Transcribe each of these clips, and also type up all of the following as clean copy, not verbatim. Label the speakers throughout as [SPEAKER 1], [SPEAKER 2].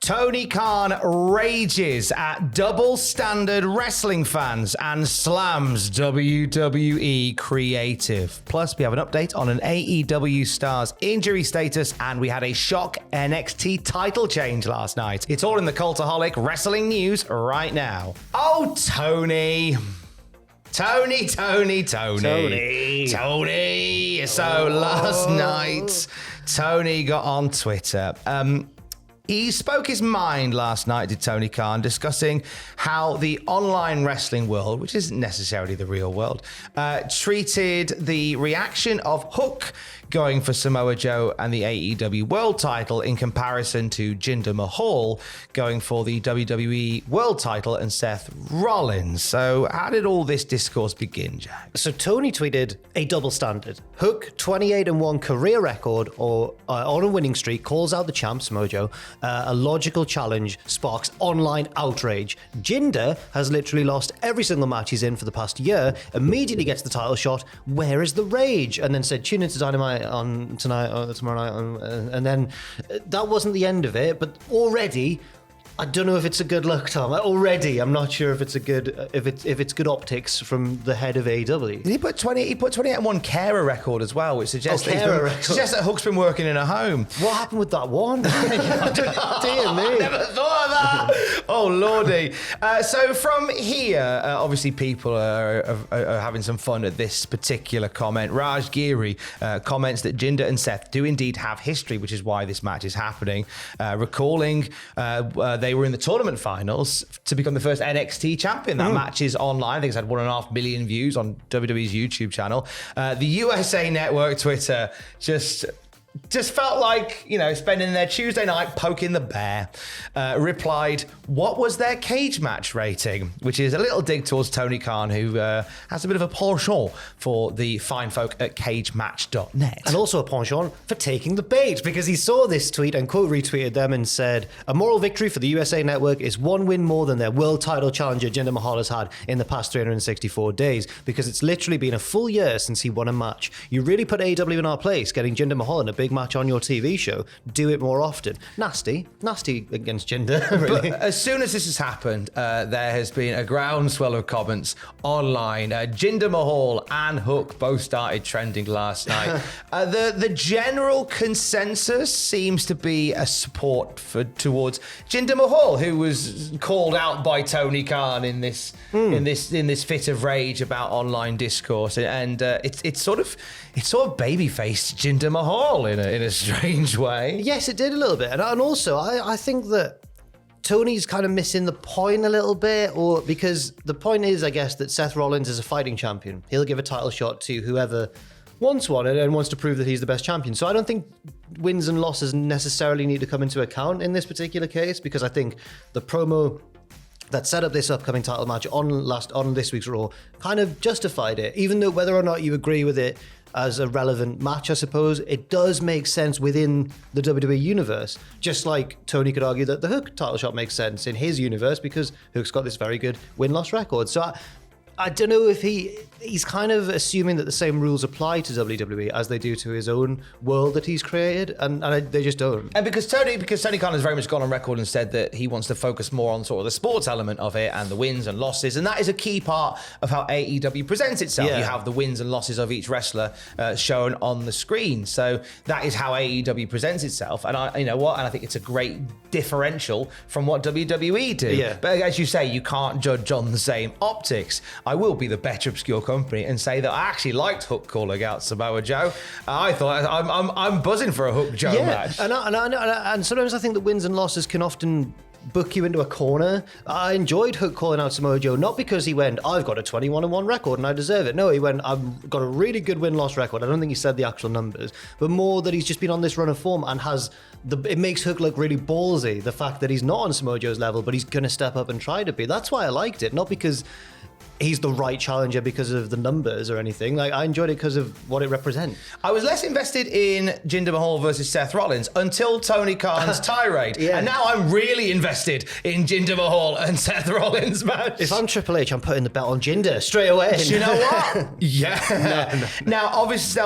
[SPEAKER 1] Tony Khan rages at double standard wrestling fans and slams WWE creative. Plus, we have an update on an AEW star's injury status, and we had a shock NXT title change last night. It's all in the Cultaholic wrestling news right now. Oh, Tony. Tony. So last night, Tony got on Twitter. He spoke his mind last night, did Tony Khan, discussing how the online wrestling world, which isn't necessarily the real world, treated the reaction of Hook going for Samoa Joe and the AEW World title in comparison to Jinder Mahal going for the WWE World title and Seth Rollins. So how did all this discourse begin, Jack?
[SPEAKER 2] So Tony tweeted a double standard. Hook, 28-1 career record or on a winning streak, calls out the champ, Samoa Joe. A logical challenge sparks online outrage. Jinder has literally lost every single match he's in for the past year, immediately gets the title shot. Where is the rage? And then said, tune into Dynamite on tonight or tomorrow night, and then that wasn't the end of it. But already, I don't know if it's a good look, Tom. Already, I'm not sure if it's a good if it's good optics from the head of AEW.
[SPEAKER 1] He put 28-1 carer record as well, which suggests that Hook's been working in a home.
[SPEAKER 2] What happened with that one? Dear me.
[SPEAKER 1] Never thought of that. Oh lordy. So from here, obviously people are having some fun at this particular comment. Raj Giri comments that Jinder and Seth do indeed have history, which is why this match is happening. Recalling they were in the tournament finals to become the first NXT champion. That match is online. I think it's had 1.5 million views on WWE's YouTube channel. The USA Network Twitter just felt like, spending their Tuesday night poking the bear. Replied, what was their cage match rating? Which is a little dig towards Tony Khan, who has a bit of a penchant for the fine folk at cagematch.net.
[SPEAKER 2] And also a penchant for taking the bait, because he saw this tweet and quote retweeted them and said, a moral victory for the USA Network is one win more than their world title challenger Jinder Mahal has had in the past 364 days, because it's literally been a full year since he won a match. You really put AEW in our place, getting Jinder Mahal in a big match on your TV show. Do it more often. Nasty against Jinder, really.
[SPEAKER 1] But as soon as this has happened, there has been a groundswell of comments online. Jinder Mahal and Hook both started trending last night. The general consensus seems to be a support towards Jinder Mahal, who was called out by Tony Khan in this fit of rage about online discourse, and it's sort of baby-faced Jinder Mahal in a strange way.
[SPEAKER 2] Yes, it did a little bit. And also, I think that Tony's kind of missing the point a little bit, or because the point is, I guess, that Seth Rollins is a fighting champion. He'll give a title shot to whoever wants one and wants to prove that he's the best champion. So I don't think wins and losses necessarily need to come into account in this particular case, because I think the promo that set up this upcoming title match on this week's Raw kind of justified it. Even though whether or not you agree with it as a relevant match, I suppose, it does make sense within the WWE universe. Just like Tony could argue that the Hook title shot makes sense in his universe because Hook's got this very good win-loss record. So I don't know if he's kind of assuming that the same rules apply to WWE as they do to his own world that he's created, and they just don't.
[SPEAKER 1] And because Tony Khan has very much gone on record and said that he wants to focus more on sort of the sports element of it and the wins and losses, and that is a key part of how AEW presents itself. Yeah. You have the wins and losses of each wrestler shown on the screen, so that is how AEW presents itself. And I think it's a great differential from what WWE do. Yeah. But as you say, you can't judge on the same optics. I will be the better obscure company and say that I actually liked Hook calling out Samoa Joe. I thought I'm buzzing for a Hook Joe match.
[SPEAKER 2] And sometimes I think the wins and losses can often book you into a corner. I enjoyed Hook calling out Samoa Joe, not because he went, I've got a 21-1 record and I deserve it. No, he went, I've got a really good win-loss record. I don't think he said the actual numbers, but more that he's just been on this run of form and it makes Hook look really ballsy, the fact that he's not on Samoa Joe's level, but he's going to step up and try to be. That's why I liked it, not because he's the right challenger because of the numbers or anything. Like, I enjoyed it because of what it represents.
[SPEAKER 1] I was less invested in Jinder Mahal versus Seth Rollins until Tony Khan's tirade.
[SPEAKER 2] Yeah.
[SPEAKER 1] And now I'm really invested in Jinder Mahal and Seth Rollins match.
[SPEAKER 2] If I'm Triple H, I'm putting the belt on Jinder straight away.
[SPEAKER 1] Do you know what? Yeah. Now, obviously,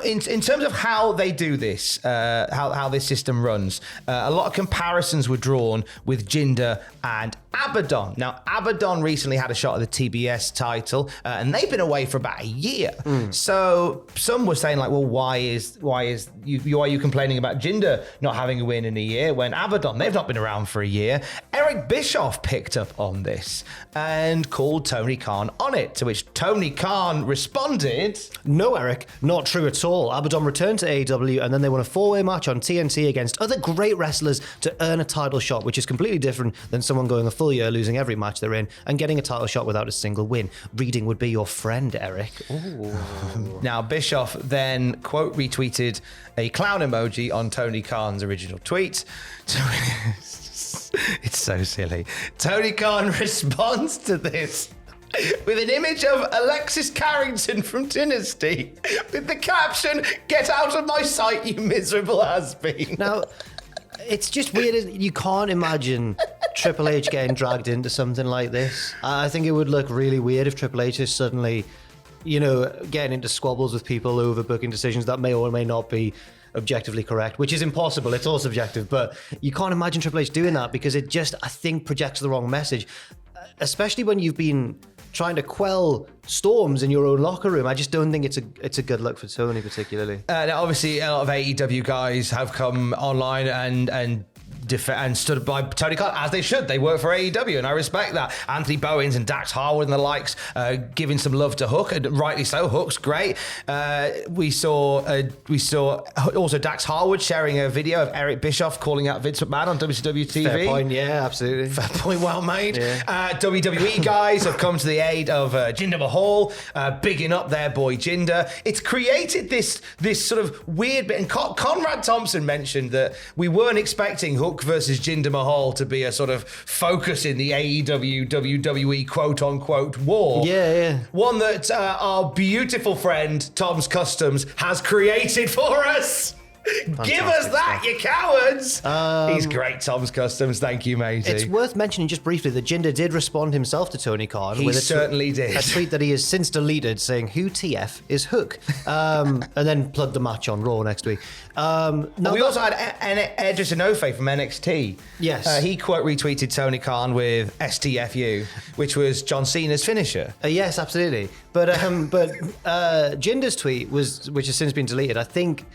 [SPEAKER 1] in terms of how they do this, how this system runs, a lot of comparisons were drawn with Jinder and Abaddon. Now, Abaddon recently had a shot at the TBS title, and they've been away for about a year. So some were saying, like, well, why are you complaining about Jinder not having a win in a year when Abaddon, they've not been around for a year? Eric Bischoff picked up on this and called Tony Khan on it, to which Tony Khan responded,
[SPEAKER 2] "No, Eric, not true at all. Abaddon returned to AEW and then they won a 4-way match on TNT against other great wrestlers to earn a title shot, which is completely different than someone going a full year, losing every match they're in, and getting a title shot without a single win. Reading would be your friend, Eric."
[SPEAKER 1] Now, Bischoff then, quote, retweeted a clown emoji on Tony Khan's original tweet. It's so silly. Tony Khan responds to this with an image of Alexis Carrington from Dynasty with the caption, "Get out of my sight, you miserable has-been."
[SPEAKER 2] Now, it's just weird. You can't imagine Triple H getting dragged into something like this. I think it would look really weird if Triple H is suddenly, getting into squabbles with people over booking decisions that may or may not be objectively correct, which is impossible. It's all subjective, but you can't imagine Triple H doing that because it just, I think, projects the wrong message, especially when you've been trying to quell storms in your own locker room. I just don't think it's a good look for Tony particularly.
[SPEAKER 1] Now, obviously, a lot of AEW guys have come online and stood by Tony Khan, as they should. They work for AEW, and I respect that. Anthony Bowens and Dax Harwood and the likes giving some love to Hook, and rightly so. Hook's great. We saw also Dax Harwood sharing a video of Eric Bischoff calling out Vince McMahon on WCW TV.
[SPEAKER 2] Fair point, yeah, absolutely.
[SPEAKER 1] Fair point, well made.
[SPEAKER 2] Yeah.
[SPEAKER 1] WWE guys have come to the aid of Jinder Mahal, bigging up their boy Jinder. It's created this sort of weird bit, and Conrad Thompson mentioned that we weren't expecting Hook versus Jinder Mahal to be a sort of focus in the AEW WWE quote-unquote war.
[SPEAKER 2] Yeah.
[SPEAKER 1] One that our beautiful friend Tom's Customs has created for us. Give us that, you cowards! He's great, Tom's Customs. Thank you, matey.
[SPEAKER 2] It's worth mentioning just briefly that Jinder did respond himself to Tony Khan.
[SPEAKER 1] He certainly did.
[SPEAKER 2] A tweet that he has since deleted saying, "Who TF is Hook?" And then plugged the match on Raw next week.
[SPEAKER 1] We also had Edris Enofe from NXT.
[SPEAKER 2] Yes.
[SPEAKER 1] He quote retweeted Tony Khan with STFU, which was John Cena's finisher.
[SPEAKER 2] Yes, absolutely. But Jinder's tweet, which has since been deleted, I think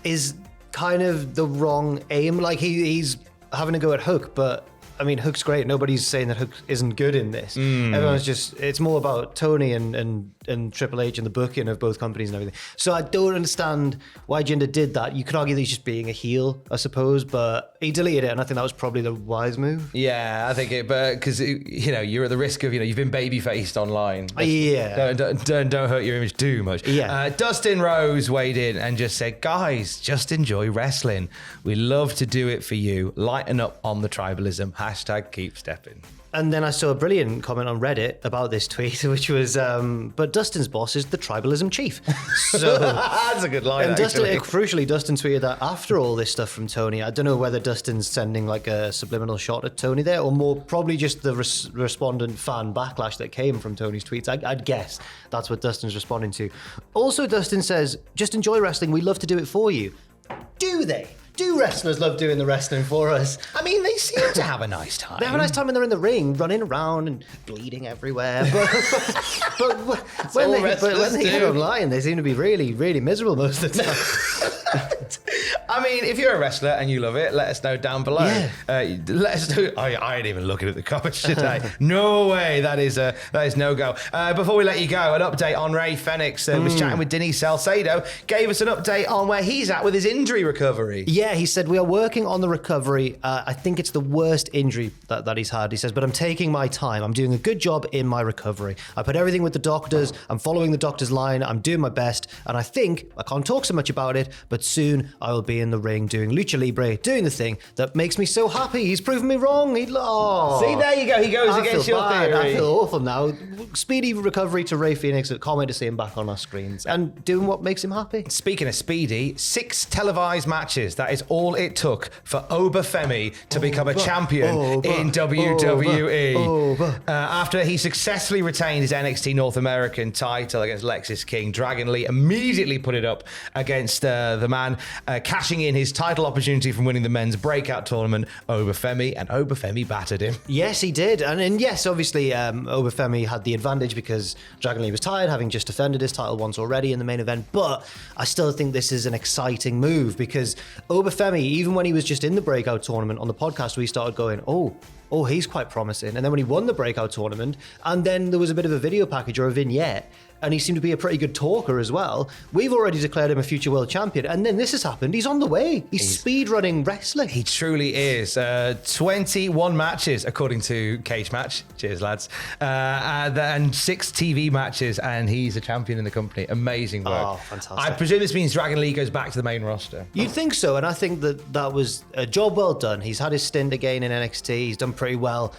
[SPEAKER 2] is kind of the wrong aim. Like, he's having a go at Hook, but I mean, Hook's great. Nobody's saying that Hook isn't good in this. Everyone's just, it's more about Tony and Triple H and the booking of both companies and everything. So I don't understand why Jinder did that. You could argue that he's just being a heel, I suppose, but he deleted it, and I think that was probably the wise move.
[SPEAKER 1] Yeah, I think because you're at the risk of, you've been baby-faced online.
[SPEAKER 2] Yeah.
[SPEAKER 1] Don't hurt your image too much.
[SPEAKER 2] Yeah.
[SPEAKER 1] Dustin Rose weighed in and just said, "Guys, just enjoy wrestling. We love to do it for you. Lighten up on the tribalism. Hashtag keep stepping."
[SPEAKER 2] And then I saw a brilliant comment on Reddit about this tweet, which was, but Dustin's boss is the tribalism chief. So
[SPEAKER 1] that's a good line,
[SPEAKER 2] and
[SPEAKER 1] actually.
[SPEAKER 2] Dustin tweeted that after all this stuff from Tony. I don't know whether Dustin's sending like a subliminal shot at Tony there, or more probably just the respondent fan backlash that came from Tony's tweets. I'd guess that's what Dustin's responding to. Also, Dustin says, "Just enjoy wrestling. We love to do it for you." Do they? Do wrestlers love doing the wrestling for us?
[SPEAKER 1] I mean, they seem to have a nice time.
[SPEAKER 2] They have a nice time when they're in the ring, running around and bleeding everywhere. But when they get online, they seem to be really, really miserable most of the time.
[SPEAKER 1] I mean, if you're a wrestler and you love it, let us know down below.
[SPEAKER 2] Yeah.
[SPEAKER 1] Let us know. I ain't even looking at the comments today. No way. That is no go. Before we let you go, an update on Ray Fenix. Was chatting with Denise Salcedo. Gave us an update on where he's at with his injury recovery.
[SPEAKER 2] Yeah, he said, "We are working on the recovery. I think it's the worst injury that he's had." He says, "But I'm taking my time. I'm doing a good job in my recovery. I put everything with the doctors. I'm following the doctor's line. I'm doing my best. And I think I can't talk so much about it, but soon I will be in the ring doing Lucha Libre, doing the thing that makes me so happy. He's proven me wrong. See,
[SPEAKER 1] there you go. He goes against your theory.
[SPEAKER 2] I feel awful now. Speedy recovery to Rey Fenix. Can't wait to see him back on our screens and doing what makes him happy.
[SPEAKER 1] Speaking of Speedy, 6 televised matches. That is all it took for Obafemi to become a champion in WWE. After he successfully retained his NXT North American title against Lexis King, Dragon Lee immediately put it up against the man cashing in his title opportunity from winning the men's breakout tournament, Obafemi, and Obafemi battered him.
[SPEAKER 2] Yes, he did. And yes, obviously, Obafemi had the advantage because Dragon Lee was tired, having just defended his title once already in the main event. But I still think this is an exciting move because Obafemi, even when he was just in the breakout tournament on the podcast, we started going, oh, he's quite promising. And then when he won the breakout tournament, and then there was a bit of a video package or a vignette, and he seemed to be a pretty good talker as well. We've already declared him a future world champion, and then this has happened. He's on the way. He's speed running wrestling.
[SPEAKER 1] He truly is. 21 matches, according to Cage Match. Cheers, lads. And 6 TV matches, and he's a champion in the company. Amazing work.
[SPEAKER 2] Oh, fantastic.
[SPEAKER 1] I presume this means Dragon Lee goes back to the main roster.
[SPEAKER 2] You'd think so, and I think that was a job well done. He's had his stint again in NXT. He's done pretty well,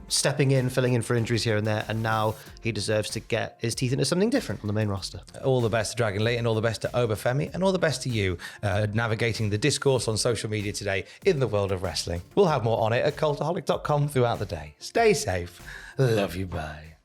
[SPEAKER 2] stepping in, filling in for injuries here and there, and now he deserves to get his teeth into something different on the main roster.
[SPEAKER 1] All the best to Dragon Lee, and all the best to Obafemi, and all the best to you navigating the discourse on social media today in the world of wrestling. We'll have more on it at cultaholic.com throughout the day. Stay safe. Love you, bye.